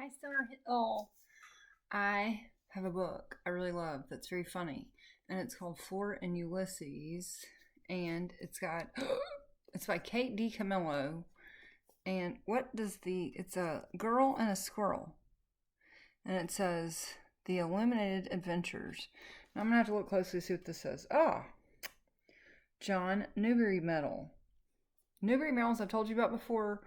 Hi, Summer Hill. I have a book I really love that's very funny, and it's called Flora and Ulysses, and it's by Kate DiCamillo. And it's a girl and a squirrel, and it says The Illuminated Adventures. Now I'm gonna have to look closely to see what this says. Oh, John Newbery Medal. Newbery Medals I've told you about before.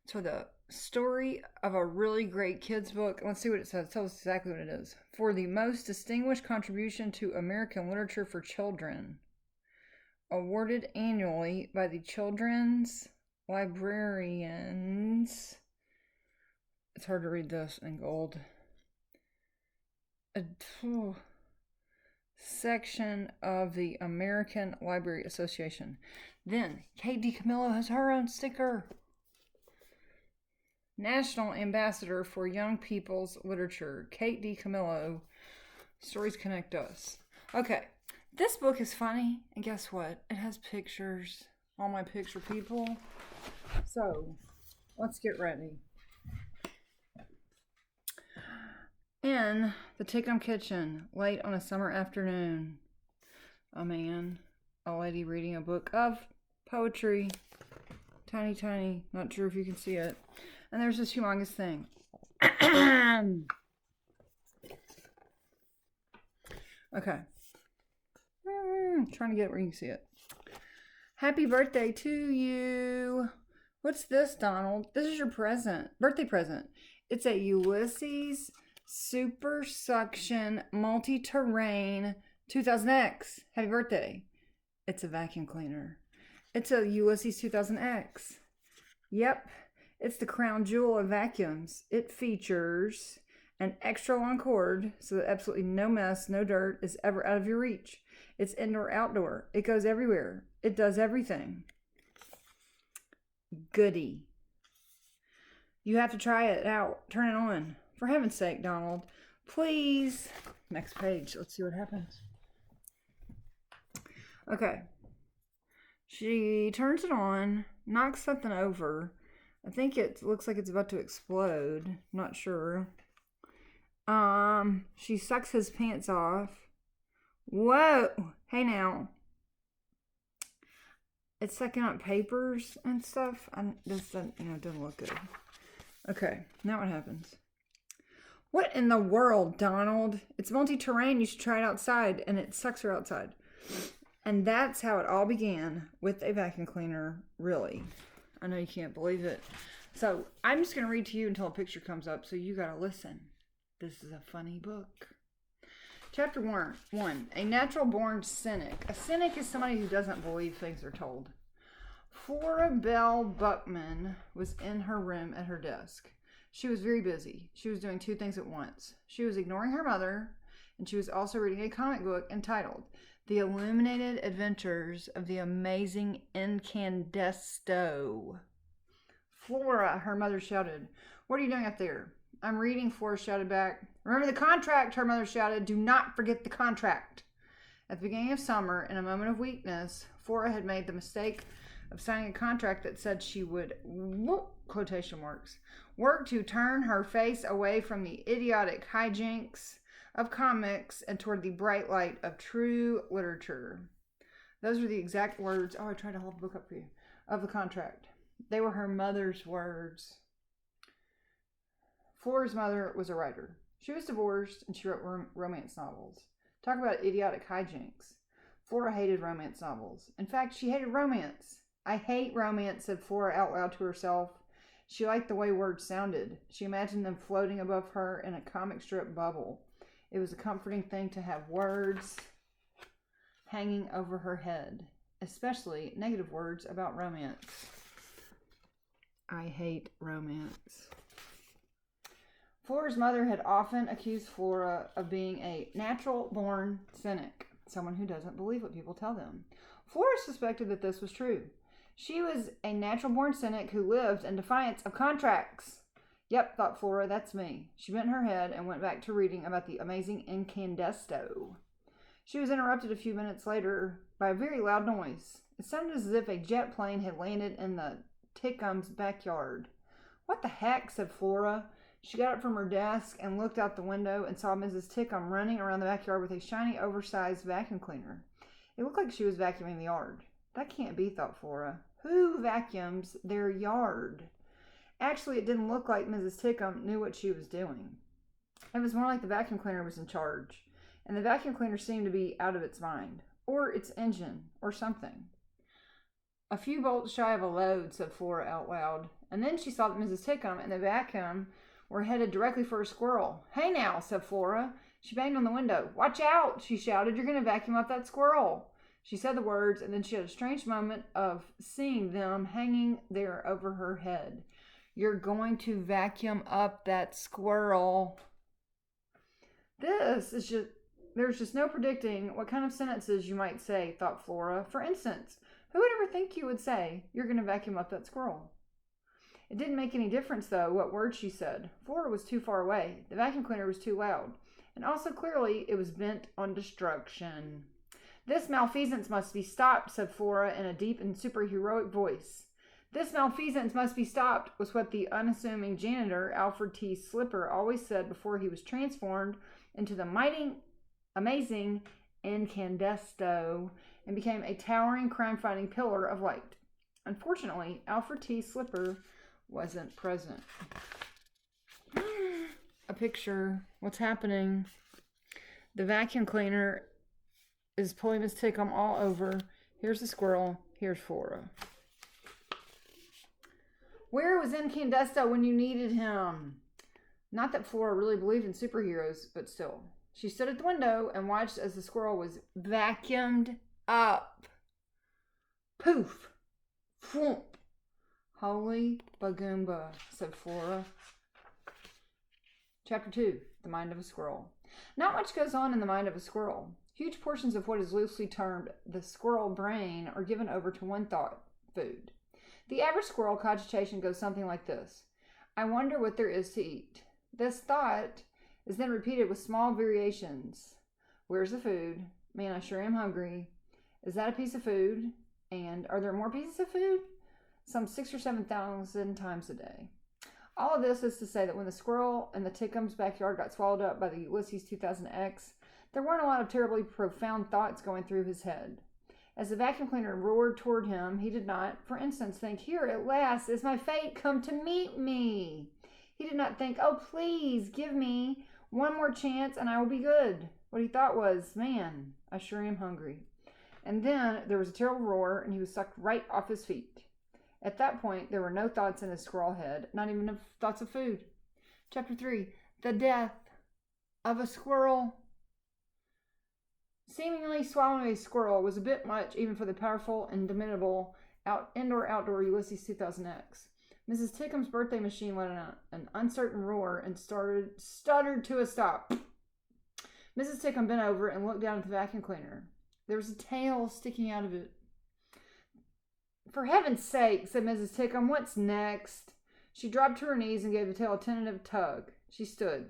So the story of a really great kids book. Let's see what it says. Tell us exactly what it is. For the most distinguished contribution to American literature for children, awarded annually by the children's librarians. It's hard to read this in gold. A section of the American Library Association. Then Kate DiCamillo has her own sticker. National Ambassador for Young People's Literature, Kate DiCamillo. Stories Connect Us. Okay, this book is funny, and guess what? It has pictures. All my picture people. So, let's get ready. In the Tickum kitchen, late on a summer afternoon, a man, a lady reading a book of poetry. Tiny, tiny. Not sure if you can see it. And there's this humongous thing. Okay. Trying to get it where you can see it. Happy birthday to you. What's this, Donald? This is your present. Birthday present. It's a Ulysses Super Suction Multi-Terrain 2000X. Happy birthday. It's a vacuum cleaner. It's a Ulysses 2000X. Yep. It's the crown jewel of vacuums. It features an extra long cord so that absolutely no mess, no dirt is ever out of your reach. It's indoor, outdoor. It goes everywhere. It does everything. Goody. You have to try it out. Turn it on. For heaven's sake, Donald. Please. Next page. Let's see what happens. Okay. She turns it on, knocks something over. I think it looks like it's about to explode. Not sure. She sucks his pants off. Whoa! Hey now. It's sucking up papers and stuff. This doesn't look good. Okay, now what happens? What in the world, Donald? It's multi-terrain. You should try it outside, and it sucks her outside. And that's how it all began with a vacuum cleaner, really. I know you can't believe it. So I'm just going to read to you until a picture comes up, so you got to listen. This is a funny book. Chapter 1. A natural-born cynic. A cynic is somebody who doesn't believe things are told. Flora Bell Buckman was in her room at her desk. She was very busy. She was doing two things at once. She was ignoring her mother, and she was also reading a comic book entitled The Illuminated Adventures of the Amazing Incandesto. Flora, her mother shouted. What are you doing up there? I'm reading, Flora shouted back. Remember the contract, her mother shouted. Do not forget the contract. At the beginning of summer, in a moment of weakness, Flora had made the mistake of signing a contract that said she would, quotation marks, work to turn her face away from the idiotic hijinks of comics and toward the bright light of true literature. Those were the exact words, I tried to hold the book up for you, of the contract. They were her mother's words. Flora's mother was a writer. She was divorced and she wrote romance novels. Talk about idiotic hijinks. Flora hated romance novels. In fact, she hated romance. I hate romance, said Flora out loud to herself. She liked the way words sounded. She imagined them floating above her in a comic strip bubble. It was a comforting thing to have words hanging over her head, especially negative words about romance. I hate romance. Flora's mother had often accused Flora of being a natural-born cynic, someone who doesn't believe what people tell them. Flora suspected that this was true. She was a natural-born cynic who lived in defiance of contracts. Yep, thought Flora, that's me. She bent her head and went back to reading about the amazing incandesto. She was interrupted a few minutes later by a very loud noise. It sounded as if a jet plane had landed in the Tickum's backyard. What the heck, said Flora. She got up from her desk and looked out the window and saw Mrs. Tickum running around the backyard with a shiny, oversized vacuum cleaner. It looked like she was vacuuming the yard. That can't be, thought Flora. Who vacuums their yard? Actually, it didn't look like Mrs. Tickum knew what she was doing. It was more like the vacuum cleaner was in charge, and the vacuum cleaner seemed to be out of its mind, or its engine, or something. A few bolts shy of a load, said Flora out loud, and then she saw that Mrs. Tickum and the vacuum were headed directly for a squirrel. Hey now, said Flora. She banged on the window. Watch out, she shouted. You're going to vacuum up that squirrel. She said the words, and then she had a strange moment of seeing them hanging there over her head. You're going to vacuum up that squirrel. There's just no predicting what kind of sentences you might say, thought Flora. For instance, who would ever think you would say, you're going to vacuum up that squirrel? It didn't make any difference, though, what word she said. Flora was too far away. The vacuum cleaner was too loud. And also, clearly, it was bent on destruction. This malfeasance must be stopped, said Flora in a deep and superheroic voice. This malfeasance must be stopped was what the unassuming janitor, Alfred T. Slipper, always said before he was transformed into the mighty, amazing Incandesto and became a towering crime-fighting pillar of light. Unfortunately, Alfred T. Slipper wasn't present. A picture. What's happening? The vacuum cleaner is pulling Miss Tickum all over. Here's the squirrel. Here's Flora. Where was Incandesto when you needed him? Not that Flora really believed in superheroes, but still. She stood at the window and watched as the squirrel was vacuumed up. Poof! Thwomp! Holy bagoomba, said Flora. Chapter 2, The Mind of a Squirrel. Not much goes on in the mind of a squirrel. Huge portions of what is loosely termed the squirrel brain are given over to one thought, food. The average squirrel cogitation goes something like this. I wonder what there is to eat. This thought is then repeated with small variations. Where's the food? Man, I sure am hungry. Is that a piece of food? And are there more pieces of food? Some 6,000 or 7,000 times a day. All of this is to say that when the squirrel in the Tickum's backyard got swallowed up by the Ulysses 2000X, there weren't a lot of terribly profound thoughts going through his head. As the vacuum cleaner roared toward him, he did not, for instance, think, here at last is my fate come to meet me. He did not think, oh, please give me one more chance and I will be good. What he thought was, man, I sure am hungry. And then there was a terrible roar and he was sucked right off his feet. At that point, there were no thoughts in his squirrel head, not even thoughts of food. Chapter 3, The Death of a Squirrel. Seemingly swallowing a squirrel was a bit much even for the powerful and indomitable indoor-outdoor Ulysses 2000X. Mrs. Tickum's birthday machine let out an uncertain roar and stuttered to a stop. Mrs. Tickum bent over and looked down at the vacuum cleaner. There was a tail sticking out of it. For heaven's sake, said Mrs. Tickum, what's next? She dropped to her knees and gave the tail a tentative tug. She stood.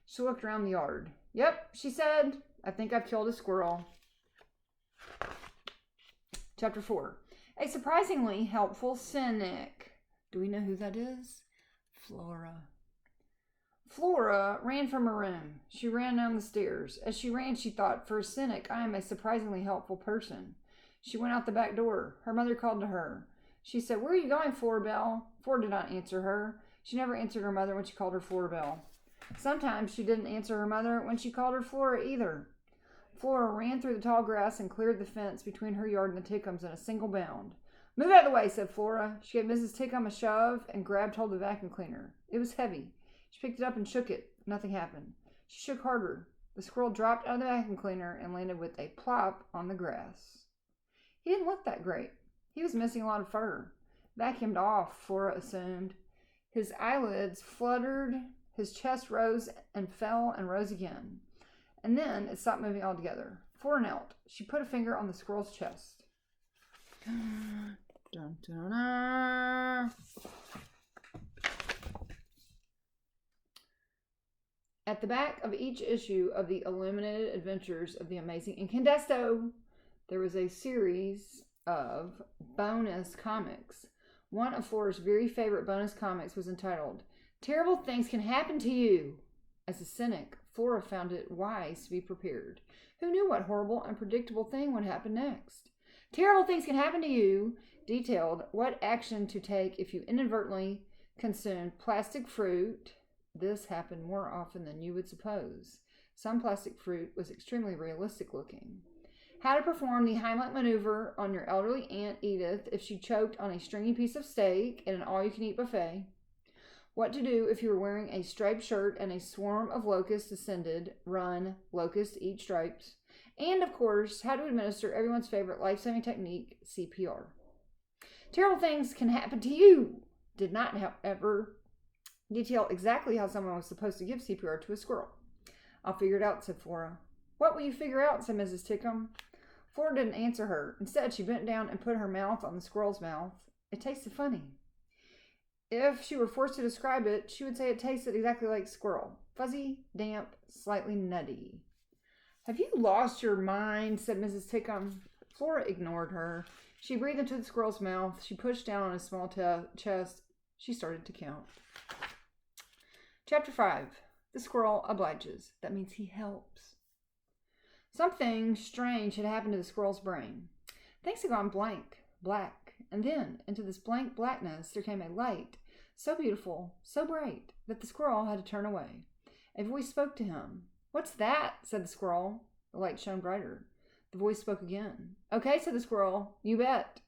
She looked around the yard. Yep, she said, I think I've killed a squirrel. Chapter 4. A surprisingly helpful cynic. Do we know who that is? Flora. Flora ran from her room. She ran down the stairs. As she ran, she thought, for a cynic, I am a surprisingly helpful person. She went out the back door. Her mother called to her. She said, where are you going, Florabelle? Flora did not answer her. She never answered her mother when she called her Florabelle. Sometimes she didn't answer her mother when she called her Flora either. Flora ran through the tall grass and cleared the fence between her yard and the Tickums in a single bound. Move out of the way, said Flora. She gave Mrs. Tickum a shove and grabbed hold of the vacuum cleaner. It was heavy. She picked it up and shook it. Nothing happened. She shook harder. The squirrel dropped out of the vacuum cleaner and landed with a plop on the grass. He didn't look that great. He was missing a lot of fur. Vacuumed off, Flora assumed. His eyelids fluttered, his chest rose and fell and rose again. And then it stopped moving altogether. Flora knelt. She put a finger on the squirrel's chest. Dun, dun, dun. At the back of each issue of the Illuminated Adventures of the Amazing Incandesto, there was a series of bonus comics. One of Flora's very favorite bonus comics was entitled Terrible things can happen to you. As a cynic, Flora found it wise to be prepared. Who knew what horrible, unpredictable thing would happen next? Terrible things can happen to you detailed what action to take if you inadvertently consumed plastic fruit. This happened more often than you would suppose. Some plastic fruit was extremely realistic looking. How to perform the Heimlich maneuver on your elderly Aunt Edith if she choked on a stringy piece of steak at an all-you-can-eat buffet. What to do if you were wearing a striped shirt and a swarm of locusts descended. Run, locusts eat stripes. And, of course, how to administer everyone's favorite life-saving technique, CPR. Terrible things can happen to you. Did not, however, detail exactly how someone was supposed to give CPR to a squirrel. I'll figure it out, said Flora. What will you figure out, said Mrs. Tickum. Flora didn't answer her. Instead, she bent down and put her mouth on the squirrel's mouth. It tasted funny. If she were forced to describe it, she would say it tasted exactly like squirrel. Fuzzy, damp, slightly nutty. Have you lost your mind, said Mrs. Tickum. Flora ignored her. She breathed into the squirrel's mouth. She pushed down on his small chest. She started to count. Chapter 5. The squirrel obliges. That means he helps. Something strange had happened to the squirrel's brain. Things had gone black, and then into this blank blackness there came a light, so beautiful, so bright, that the squirrel had to turn away. A voice spoke to him. What's that? Said the squirrel. The light shone brighter. The voice spoke again. Okay, said the squirrel. You bet.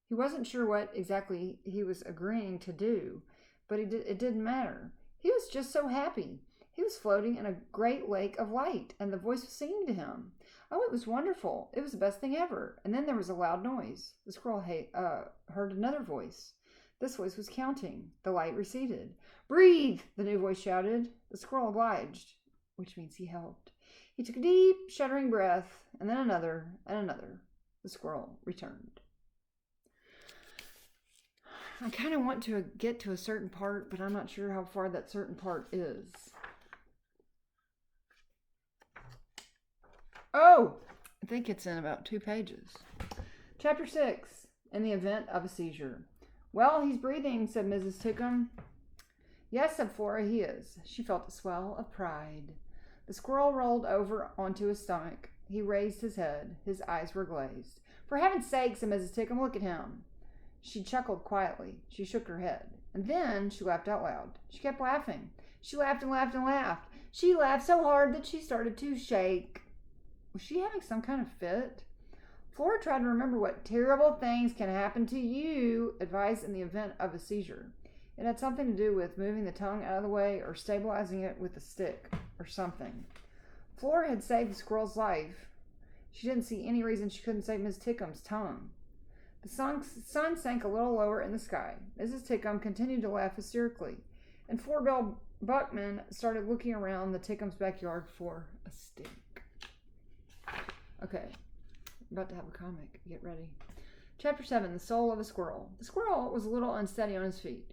He wasn't sure what exactly he was agreeing to do, but it didn't matter. He was just so happy. He was floating in a great lake of light, and the voice was singing to him. Oh, it was wonderful. It was the best thing ever. And then there was a loud noise. The squirrel heard another voice. This voice was counting. The light receded. Breathe, the new voice shouted. The squirrel obliged, which means he helped. He took a deep, shuddering breath, and then another, and another. The squirrel returned. I kind of want to get to a certain part, but I'm not sure how far that certain part is. Oh, I think it's in about 2 pages. Chapter 6. In the event of a seizure. Well, he's breathing, said Mrs. Tickum. Yes, said Flora, he is. She felt a swell of pride. The squirrel rolled over onto his stomach. He raised his head. His eyes were glazed. For heaven's sake, said Mrs. Tickum, look at him. She chuckled quietly. She shook her head. And then she laughed out loud. She kept laughing. She laughed and laughed and laughed. She laughed so hard that she started to shake. Was she having some kind of fit? Flora tried to remember what terrible things can happen to you, advised in the event of a seizure. It had something to do with moving the tongue out of the way or stabilizing it with a stick or something. Flora had saved the squirrel's life. She didn't see any reason she couldn't save Miss Tickum's tongue. The sun sank a little lower in the sky. Mrs. Tickum continued to laugh hysterically, and Flora Buckman started looking around the Tickum's backyard for a stick. Okay, I'm about to have a comic. Get ready. Chapter 7, The Soul of a Squirrel. The squirrel was a little unsteady on his feet.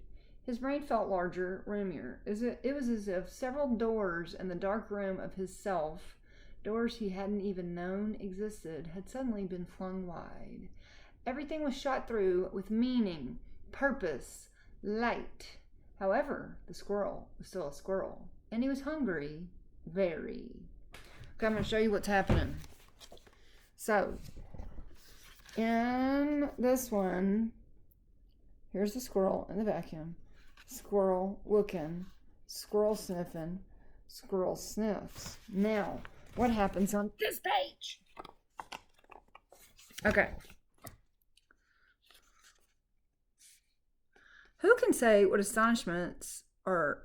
His brain felt larger, roomier. It was as if several doors in the dark room of his self, doors he hadn't even known existed, had suddenly been flung wide. Everything was shot through with meaning, purpose, light. However, the squirrel was still a squirrel, and he was hungry, very. Okay, I'm going to show you what's happening. So, in this one, here's the squirrel in the vacuum. Squirrel looking, squirrel sniffing, squirrel sniffs. Now, what happens on this page? Okay. Who can say what astonishments are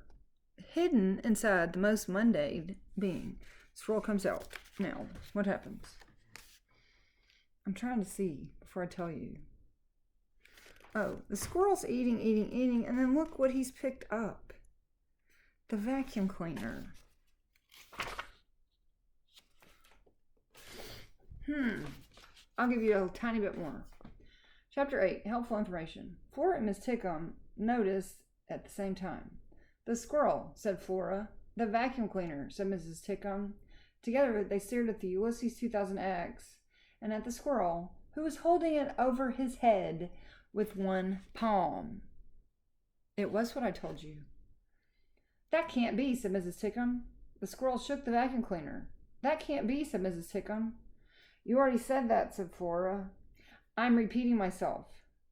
hidden inside the most mundane being? Squirrel comes out. Now, what happens? I'm trying to see before I tell you. Oh, the squirrel's eating, and then look what he's picked up. The vacuum cleaner. I'll give you a tiny bit more. Chapter 8, Helpful Information. Flora and Miss Tickum noticed at the same time. The squirrel, said Flora. The vacuum cleaner, said Mrs. Tickum. Together they stared at the Ulysses 2000X and at the squirrel, who was holding it over his head with one palm. It was what I told you. That can't be, said Mrs. Tickum. The squirrel shook the vacuum cleaner. That can't be, said Mrs. Tickum. You already said that, said Flora. I'm repeating myself.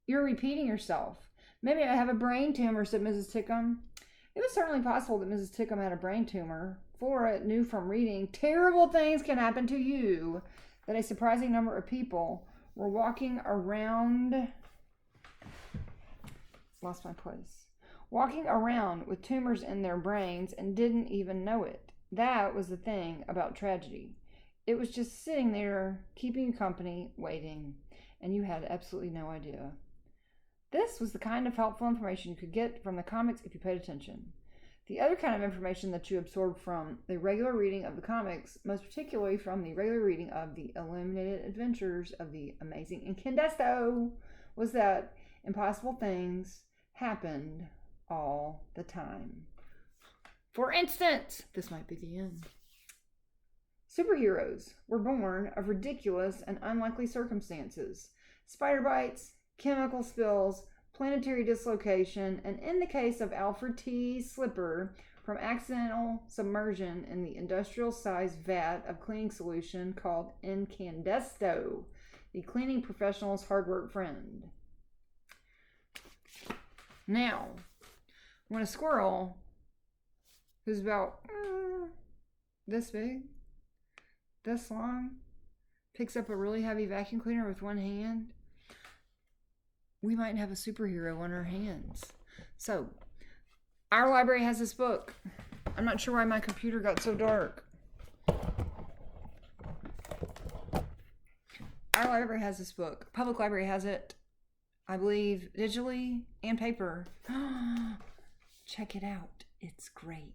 You're repeating yourself. Maybe I have a brain tumor, said Mrs. Tickum. It was certainly possible that Mrs. Tickum had a brain tumor. Flora knew from reading, terrible things can happen to you, that a surprising number of people were walking around... Lost my place. Walking around with tumors in their brains and didn't even know it. That was the thing about tragedy. It was just sitting there, keeping you company, waiting, and you had absolutely no idea. This was the kind of helpful information you could get from the comics if you paid attention. The other kind of information that you absorbed from the regular reading of the comics, most particularly from the regular reading of the Illuminated Adventures of the Amazing Incandesto, was that impossible things happened all the time. For instance, this might be the end. Superheroes were born of ridiculous and unlikely circumstances. Spider bites, chemical spills, planetary dislocation, and in the case of Alfred T. Slipper, from accidental submersion in the industrial-sized vat of cleaning solution called Incandesto, the cleaning professional's hard work friend. Now, when a squirrel who's about this big, this long, picks up a really heavy vacuum cleaner with one hand, we might have a superhero on our hands. So, our library has this book. I'm not sure why my computer got so dark. Our library has this book. Public library has it, I believe, digitally and paper. Check it out. It's great.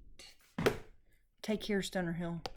Take care, Stoner Hill.